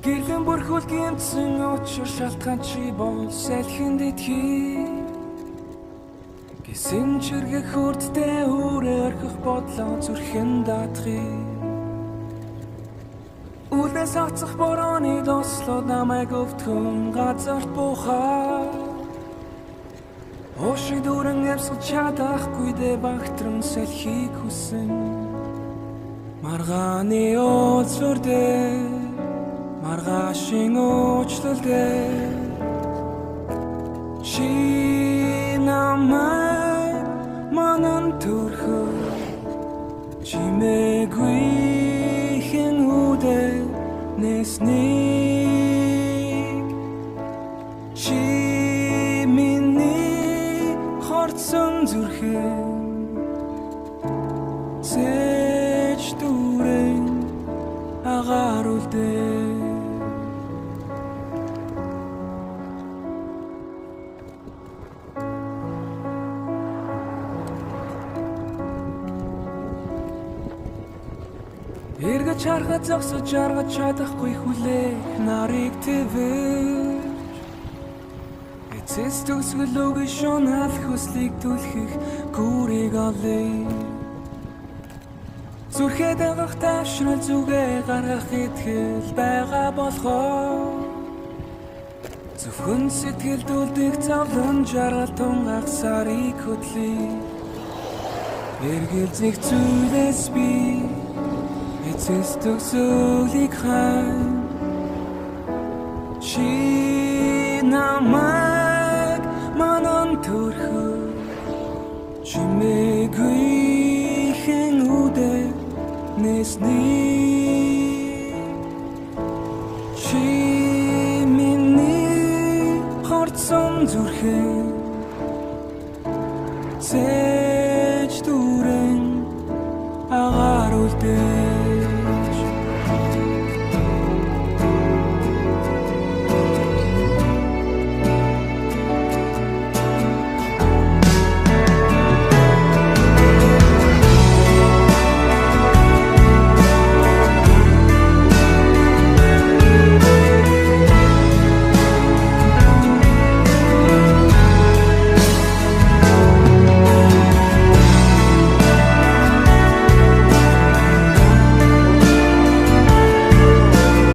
Гэрхэн бүрхүүл гэмтсэн учир шалтгаан чи бол салхин дэдхий Гисэн чиргэх хүртдээ үрээ орхих бодлоо зүрхэн даатхий Үлдээс хацах борооны дослоо намайг өвтгөн газарт буухаа Оши дүүрэн явсах чадахгүй дэ багтран салхийг хүсэн Маргааны уулзвөрдээ Маргаашийн уучлалдээ Чи намайг манан төрхөө Чимээгүй хэн үдээ нэснийг Чи миний хорцсон зүрхэн Зэж дүүрэн агааруулдээ Эргэж харахад зогсож жаргаж чадахгүй хүлээх нарыг твэж Эцэс төгсгөл үгүй шунал хүслийг түлхэх гүрийг олъё Зүрхээ дагах ташрал зүгээ гаргах итгэл байгаа болохоо Зөвхөн сэтгэлд үлдэх завлан жаргал тунгах сарыг хөдлөе Эргэлзэх зүйлээс би Эцэс төгсгөлийг хань Чи намайг манан төрхөө Чимээгүй хэн үдээ нэснийг Чи миний хорцсон зүрхэн